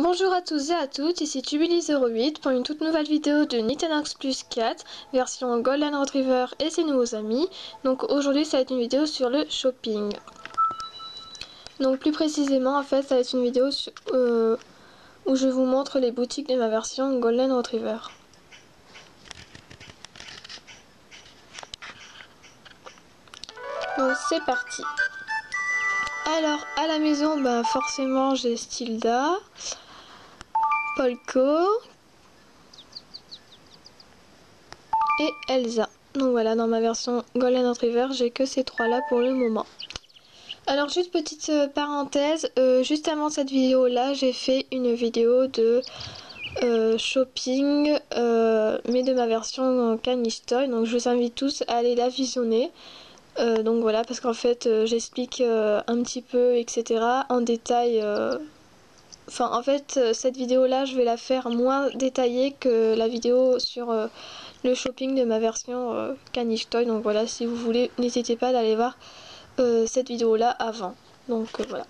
Bonjour à tous et à toutes, ici Tubili08 pour une toute nouvelle vidéo de Nintanox Plus 4, version Golden Retriever et ses nouveaux amis. Donc aujourd'hui ça va être une vidéo sur le shopping. Donc plus précisément en fait ça va être une vidéo où je vous montre les boutiques de ma version Golden Retriever. Donc c'est parti. Alors à la maison forcément j'ai Stilda, Polko et Elsa. Donc voilà, dans ma version Golden Retriever, j'ai que ces trois là pour le moment. Alors juste petite parenthèse, juste avant cette vidéo là, j'ai fait une vidéo de shopping, mais de ma version Caniche Toy. Donc je vous invite tous à aller la visionner. Donc voilà, parce qu'en fait j'explique un petit peu, etc. en détail. Enfin en fait cette vidéo là je vais la faire moins détaillée que la vidéo sur le shopping de ma version Caniche Toy. Donc voilà, si vous voulez n'hésitez pas d'aller voir cette vidéo là avant. Donc voilà.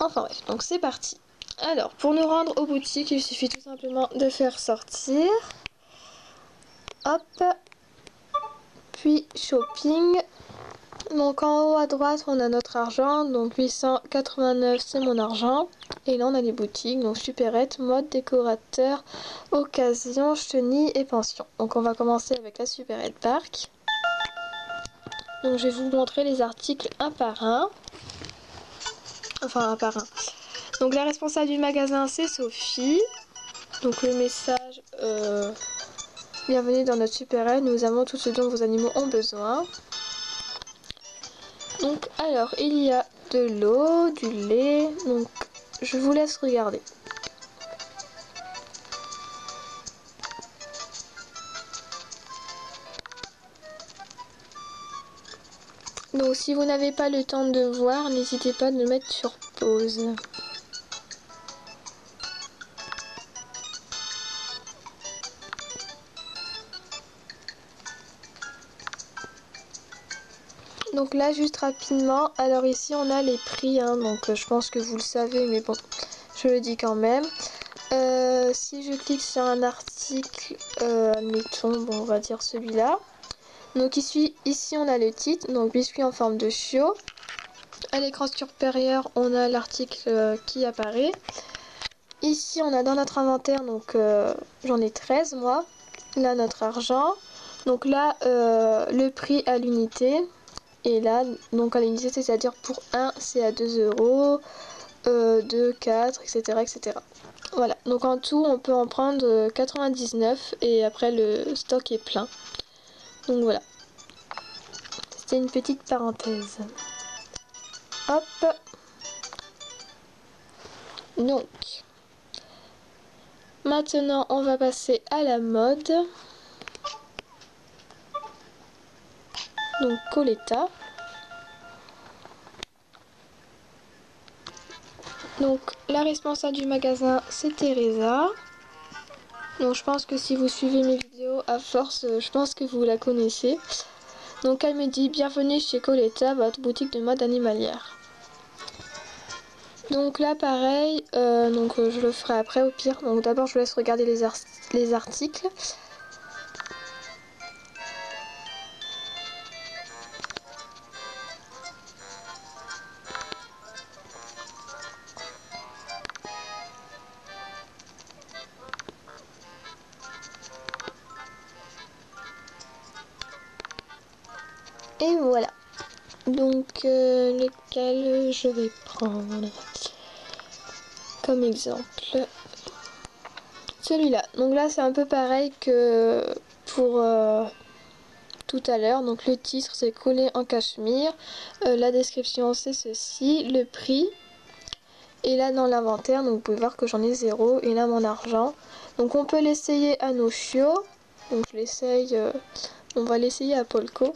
Enfin bref, donc c'est parti. Alors pour nous rendre aux boutiques il suffit tout simplement de faire sortir. Hop. Puis shopping. Donc en haut à droite on a notre argent, donc 889 c'est mon argent. Et là on a les boutiques, donc supérette, mode, décorateur, occasion, chenille et pension. Donc on va commencer avec la supérette parc. Donc je vais vous montrer les articles un par un. Enfin un par un. Donc la responsable du magasin c'est Sophie. Donc le message, bienvenue dans notre supérette, nous avons tout ce dont vos animaux ont besoin. Donc alors il y a de l'eau, du lait, donc je vous laisse regarder. Donc si vous n'avez pas le temps de voir, n'hésitez pas de le mettre sur pause. Donc là juste rapidement, alors ici on a les prix, hein, donc je pense que vous le savez mais bon, je le dis quand même. Si je clique sur un article, admettons, bon, on va dire celui-là. Donc ici on a le titre, donc biscuit en forme de chiot. À l'écran supérieur on a l'article qui apparaît. Ici on a dans notre inventaire, donc j'en ai 13 moi. Là notre argent. Donc là le prix à l'unité. Et là donc à l'unité c'est-à-dire pour 1 c'est à 2 €, 2, 4, etc. etc. Voilà, donc en tout on peut en prendre 99 et après le stock est plein. Donc voilà. C'était une petite parenthèse. Hop. Donc. Maintenant on va passer à la mode. Donc Coletta. Donc la responsable du magasin c'est Teresa. Donc je pense que si vous suivez mes vidéos à force, je pense que vous la connaissez. Donc elle me dit bienvenue chez Coletta, votre boutique de mode animalière. Donc là pareil, je le ferai après au pire. Donc d'abord je vous laisse regarder les articles. Et voilà. Donc lequel je vais prendre comme exemple? Celui-là. Donc là c'est un peu pareil que pour tout à l'heure. Donc le titre c'est collé en cachemire. La description c'est ceci. Le prix. Et là dans l'inventaire, donc vous pouvez voir que j'en ai 0. Et là mon argent. Donc on peut l'essayer à nos chiots. Donc je l'essaye. On va l'essayer à Polko.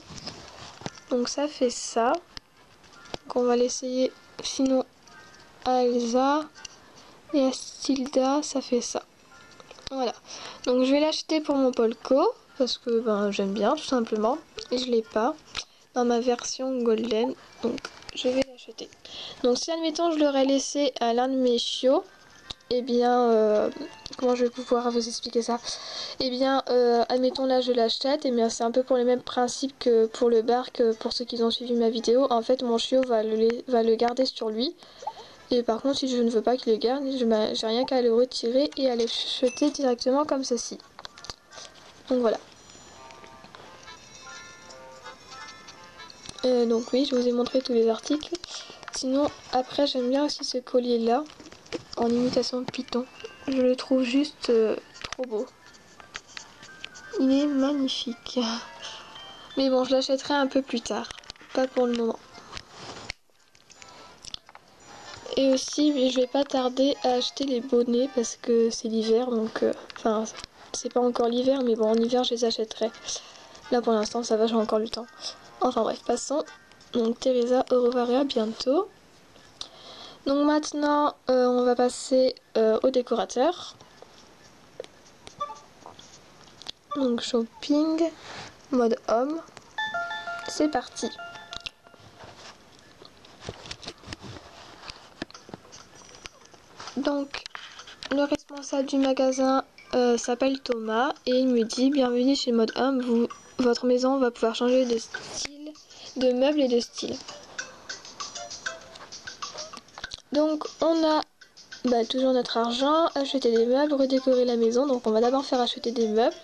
Donc ça fait ça. Donc on va l'essayer sinon à Elsa. Et à Stilda ça fait ça. Voilà. Donc je vais l'acheter pour mon Polko. Parce que j'aime bien tout simplement. Et je l'ai pas. dans ma version golden, donc je vais l'acheter. Donc si admettons je l'aurais laissé à l'un de mes chiots, et bien comment je vais pouvoir vous expliquer ça? Et bien admettons là je l'achète, et bien c'est un peu pour le même principe que pour le bark, pour ceux qui ont suivi ma vidéo. En fait mon chiot va le garder sur lui, et par contre si je ne veux pas qu'il le garde, j'ai rien qu'à le retirer et à le jeter directement comme ceci. Donc voilà. Donc oui, je vous ai montré tous les articles. Sinon, après, j'aime bien aussi ce collier-là, en imitation de python. Je le trouve juste trop beau. Il est magnifique. Mais bon, je l'achèterai un peu plus tard, pas pour le moment. Et aussi, je vais pas tarder à acheter les bonnets parce que c'est l'hiver, donc... Enfin, c'est pas encore l'hiver, mais bon, en hiver, je les achèterai. Là, pour l'instant, ça va, j'ai encore le temps. Enfin bref, passons. Donc Teresa, au revoir et à bientôt. Donc maintenant, on va passer au décorateur. Donc shopping, mode homme. C'est parti. Donc, le responsable du magasin s'appelle Thomas et il me dit: bienvenue chez Mode Homme, votre maison va pouvoir changer de style, de meubles et de style. Donc, on a toujours notre argent, acheter des meubles, redécorer la maison. Donc, on va d'abord faire acheter des meubles.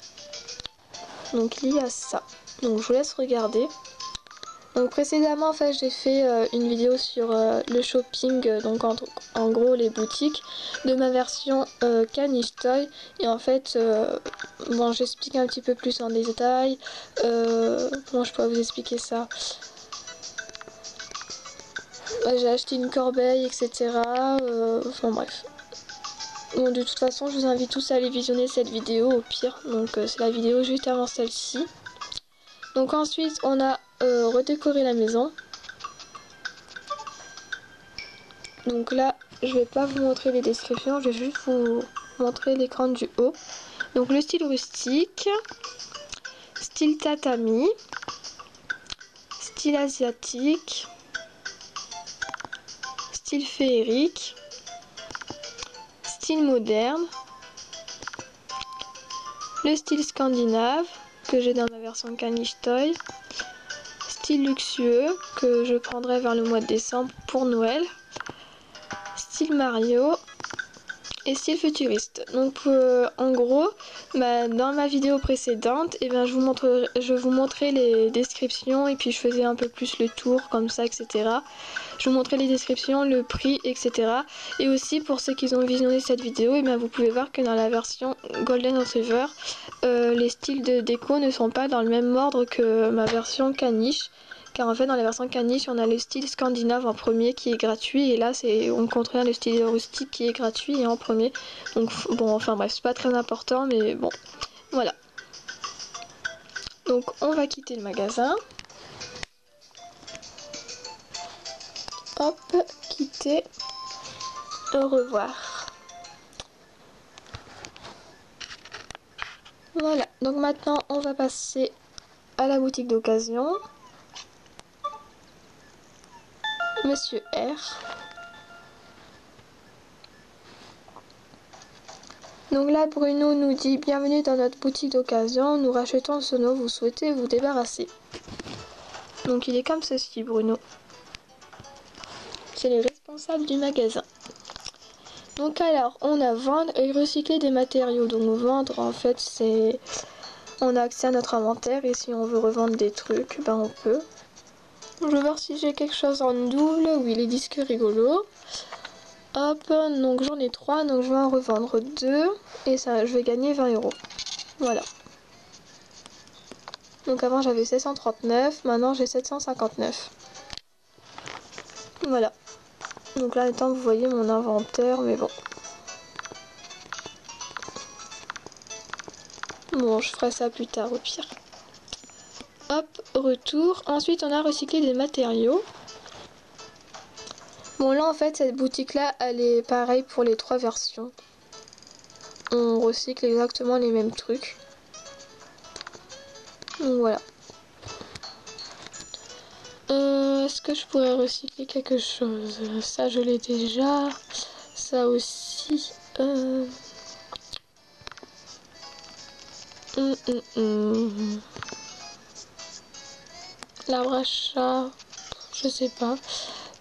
Donc, il y a ça. Donc, je vous laisse regarder. Donc précédemment en fait j'ai fait une vidéo sur le shopping, donc en gros les boutiques de ma version Caniche Toy, et en fait bon, j'explique un petit peu plus en détail. Comment je pourrais vous expliquer ça? J'ai acheté une corbeille, etc. Enfin bref. Bon, de toute façon je vous invite tous à aller visionner cette vidéo au pire, donc c'est la vidéo juste avant celle-ci. Donc ensuite on a redécoré la maison. Donc là, je vais pas vous montrer les descriptions, je vais juste vous montrer l'écran du haut. Donc le style rustique, style tatami, style asiatique, style féerique, style moderne, le style scandinave que j'ai dans ma version Caniche Toy, style luxueux que je prendrai vers le mois de décembre pour Noël, style Mario et style futuriste. Donc en gros, dans ma vidéo précédente, je vous montrais les descriptions et puis je faisais un peu plus le tour comme ça, etc. Je vous montrais les descriptions, le prix, etc. Et aussi pour ceux qui ont visionné cette vidéo, vous pouvez voir que dans la version Golden Retriever, les styles de déco ne sont pas dans le même ordre que ma version Caniche. Car en fait dans la version Caniche on a le style scandinave en premier qui est gratuit, et là on contrevient le style rustique qui est gratuit et en premier. Donc bon, enfin bref, c'est pas très important mais bon, voilà. Donc on va quitter le magasin. Hop, quitter. Au revoir. Voilà, donc maintenant on va passer à la boutique d'occasion. Monsieur R. Donc là Bruno nous dit: bienvenue dans notre boutique d'occasion, nous rachetons ce dont vous souhaitez vous débarrasser. Donc il est comme ceci Bruno. C'est le responsable du magasin. Donc alors on a vendre et recycler des matériaux. Donc vendre en fait c'est... on a accès à notre inventaire et si on veut revendre des trucs, on peut. Je vais voir si j'ai quelque chose en double. Oui, les disques rigolos. Hop, donc j'en ai 3, donc je vais en revendre 2 et ça, je vais gagner 20 €. Voilà. Donc avant j'avais 739, maintenant j'ai 759. Voilà. Donc là, maintenant vous voyez mon inventaire, mais bon. Bon, je ferai ça plus tard au pire. Hop, retour. Ensuite, on a recyclé des matériaux. Bon, là, en fait, cette boutique-là, elle est pareille pour les 3 versions. On recycle exactement les mêmes trucs. Donc, voilà. Est-ce que je pourrais recycler quelque chose? Ça, je l'ai déjà. Ça aussi. L'arbre à chat, je sais pas.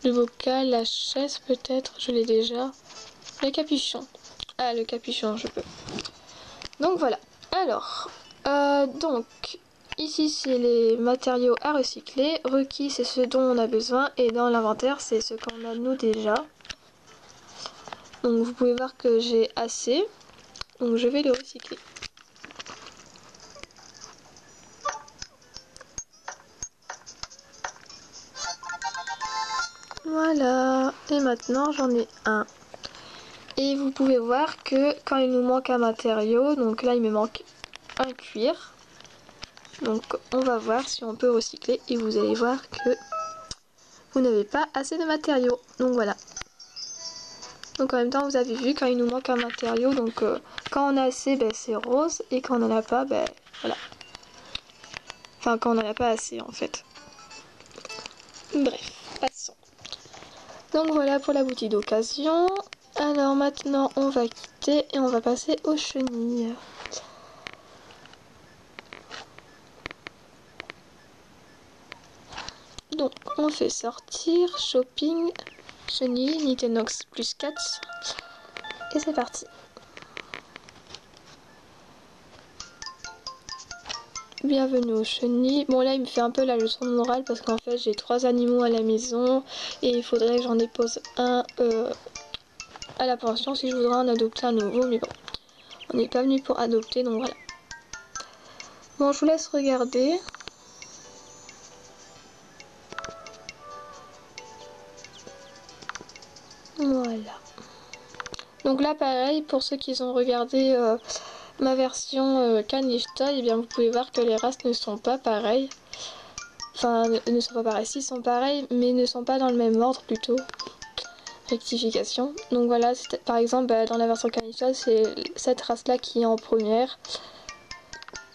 Le bocal, la chaise peut-être, je l'ai déjà. Le capuchon. Ah, le capuchon, je peux. Donc voilà. Alors, donc, ici c'est les matériaux à recycler. Requis, c'est ce dont on a besoin. Et dans l'inventaire, c'est ce qu'on a nous déjà. Donc vous pouvez voir que j'ai assez. Donc je vais le recycler. Voilà. Et maintenant j'en ai un. Et vous pouvez voir que quand il nous manque un matériau, donc là il me manque un cuir. Donc on va voir si on peut recycler et vous allez voir que vous n'avez pas assez de matériaux. Donc voilà. Donc en même temps vous avez vu quand il nous manque un matériau, donc quand on a assez c'est rose et quand on n'en a pas voilà. Enfin quand on n'en a pas assez en fait. Bref, passons. Donc voilà pour la boutique d'occasion. Alors maintenant on va quitter et on va passer aux chenilles. Donc on fait sortir, shopping, chenilles, Nitenox plus 4 et c'est parti. Bienvenue aux chenilles. Bon là il me fait un peu la leçon de morale parce qu'en fait j'ai 3 animaux à la maison et il faudrait que j'en dépose un à la pension si je voudrais en adopter un nouveau, mais bon, on n'est pas venu pour adopter donc voilà. Bon je vous laisse regarder. Voilà. Donc là pareil pour ceux qui ont regardé ma version caniche toy, et bien vous pouvez voir que les races ne sont pas pareilles. Enfin ne sont pas pareilles, si sont pareilles mais ne sont pas dans le même ordre plutôt. Rectification. Donc voilà, par exemple dans la version caniche toy c'est cette race là qui est en première.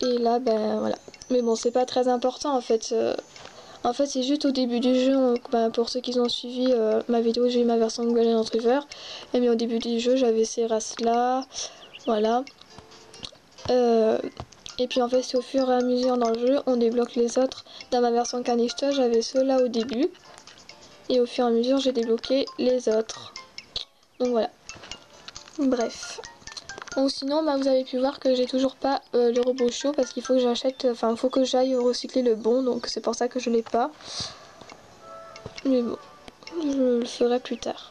Et là voilà. Mais bon c'est pas très important en fait. En fait c'est juste au début du jeu, pour ceux qui ont suivi ma vidéo, j'ai eu ma version Golden Retriever. Et bien au début du jeu j'avais ces races là. Voilà. Et puis en fait c'est au fur et à mesure dans le jeu on débloque les autres. Dans ma version caniche toy j'avais ceux-là au début. Et au fur et à mesure j'ai débloqué les autres. Donc voilà. Bref. Ou sinon vous avez pu voir que j'ai toujours pas le robot chaud parce qu'il faut que j'achète, enfin il faut que j'aille recycler le bon, donc c'est pour ça que je l'ai pas. Mais bon, je le ferai plus tard.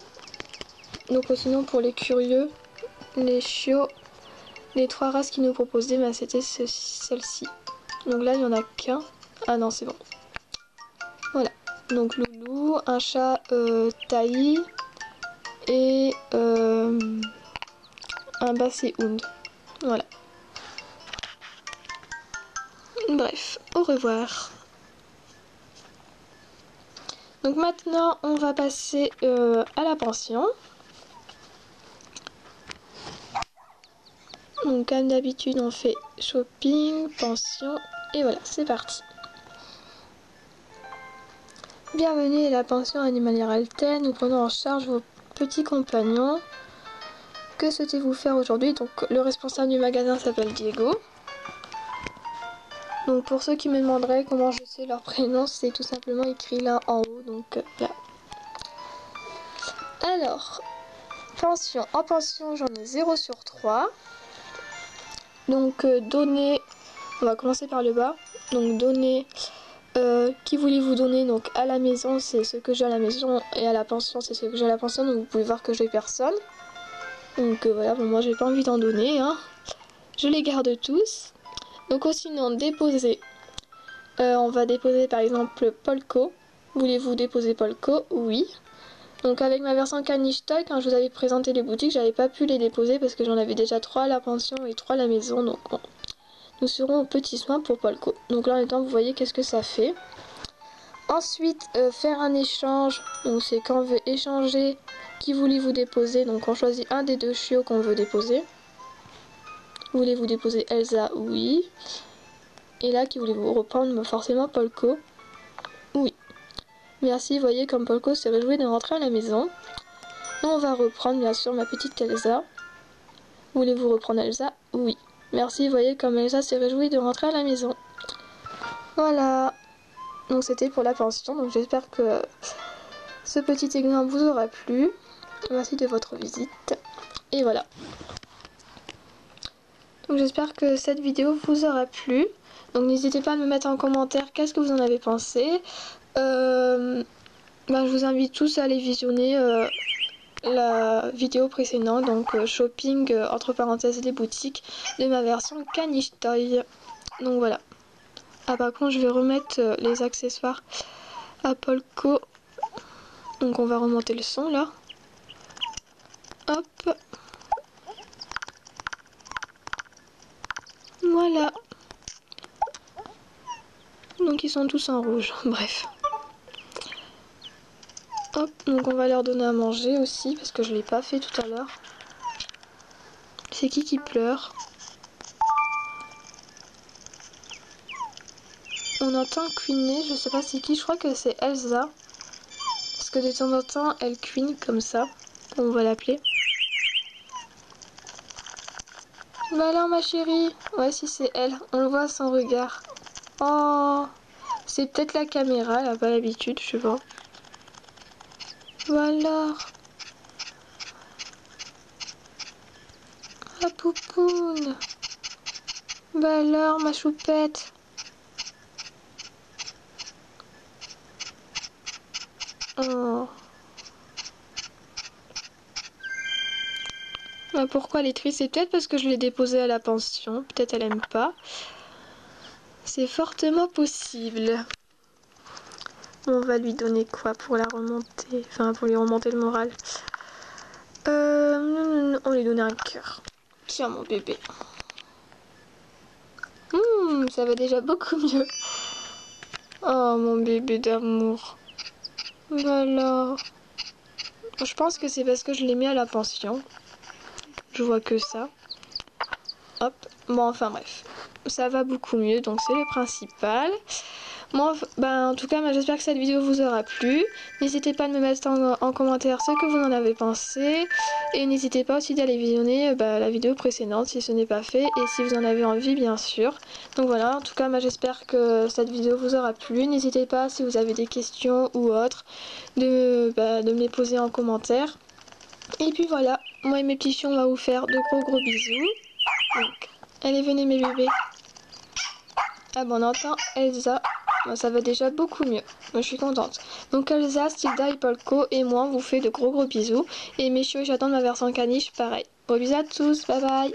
Donc sinon pour les curieux, les chiots, les 3 races qui nous proposaient, c'était celle-ci. Donc là il y en a qu'un. Ah non c'est bon. Voilà. Donc loulou, un chat taï et un basset-hound. Voilà. Bref, au revoir. Donc maintenant on va passer à la pension. Donc comme d'habitude on fait shopping, pension et voilà c'est parti. Bienvenue à la pension animalière Alten, nous prenons en charge vos petits compagnons. Que souhaitez-vous faire aujourd'hui? Donc le responsable du magasin s'appelle Diego. Donc pour ceux qui me demanderaient comment je sais leur prénom, c'est tout simplement écrit là en haut, donc là. Alors, pension. En pension j'en ai 0 sur 3. Donc donner, on va commencer par le bas. Donc donner, qui voulez-vous donner? Donc à la maison c'est ce que j'ai à la maison et à la pension c'est ce que j'ai à la pension. Donc vous pouvez voir que j'ai personne. Donc voilà, bon, moi j'ai pas envie d'en donner, hein. Je les garde tous. Donc sinon déposer, on va déposer par exemple Polko. Voulez-vous déposer Polko? Oui. Donc avec ma version caniche toy, quand je vous avais présenté les boutiques, j'avais pas pu les déposer parce que j'en avais déjà 3 à la pension et 3 à la maison. Donc bon, nous serons aux petits soins pour Polko. Donc là en même temps vous voyez qu'est-ce que ça fait. Ensuite faire un échange, donc c'est quand on veut échanger, qui voulez-vous déposer? Donc on choisit un des 2 chiots qu'on veut déposer. Voulez-vous déposer Elsa? Oui. Et là qui voulez-vous reprendre? Forcément Polko. Oui. Merci, vous voyez comme Polko se réjouit de rentrer à la maison. Et on va reprendre bien sûr ma petite Elsa. Voulez-vous reprendre Elsa? Oui. Merci, vous voyez comme Elsa s'est réjouie de rentrer à la maison. Voilà. Donc c'était pour la pension. Donc j'espère que ce petit exemple vous aura plu. Merci de votre visite. Et voilà. Donc j'espère que cette vidéo vous aura plu. Donc n'hésitez pas à me mettre en commentaire qu'est-ce que vous en avez pensé. Je vous invite tous à aller visionner la vidéo précédente, donc shopping entre parenthèses les boutiques de ma version Caniche Toy. Donc voilà. Ah par contre je vais remettre les accessoires à Polko. Donc on va remonter le son là. Hop. Voilà. Donc ils sont tous en rouge. Bref. Hop, donc on va leur donner à manger aussi parce que je l'ai pas fait tout à l'heure. C'est qui pleure? On entend couiner, je sais pas c'est qui, je crois que c'est Elsa. Parce que de temps en temps elle couine comme ça. On va l'appeler. Bah alors ma chérie. Ouais si c'est elle, on le voit à son regard. Oh, c'est peut-être la caméra, elle a pas l'habitude, je sais pas. Bah alors. La poupoune. Bah alors ma choupette. Oh. Bah pourquoi elle est triste? C'est peut-être parce que je l'ai déposée à la pension. Peut-être elle aime pas. C'est fortement possible. On va lui donner quoi pour la remonter? Enfin, pour lui remonter le moral. On lui donner un cœur. Tiens, mon bébé. Ça va déjà beaucoup mieux. Oh, mon bébé d'amour. Voilà. Je pense que c'est parce que je l'ai mis à la pension. Je vois que ça. Hop. Bon, enfin bref. Ça va beaucoup mieux, donc c'est le principal. Moi, en tout cas, j'espère que cette vidéo vous aura plu. N'hésitez pas à me mettre en commentaire ce que vous en avez pensé. Et n'hésitez pas aussi d'aller visionner la vidéo précédente si ce n'est pas fait. Et si vous en avez envie, bien sûr. Donc voilà, en tout cas, j'espère que cette vidéo vous aura plu. N'hésitez pas, si vous avez des questions ou autres, de me les poser en commentaire. Et puis voilà, moi et mes petits chiens, on va vous faire de gros bisous. Donc, allez, venez mes bébés. Ah bon, on entend Elsa. Bon, ça va déjà beaucoup mieux. Moi, je suis contente. Donc Elsa, Stilda et Polko et moi, on vous fait de gros bisous. Et mes chiots, j'attends ma version caniche, pareil. Gros bisous à tous, bye bye.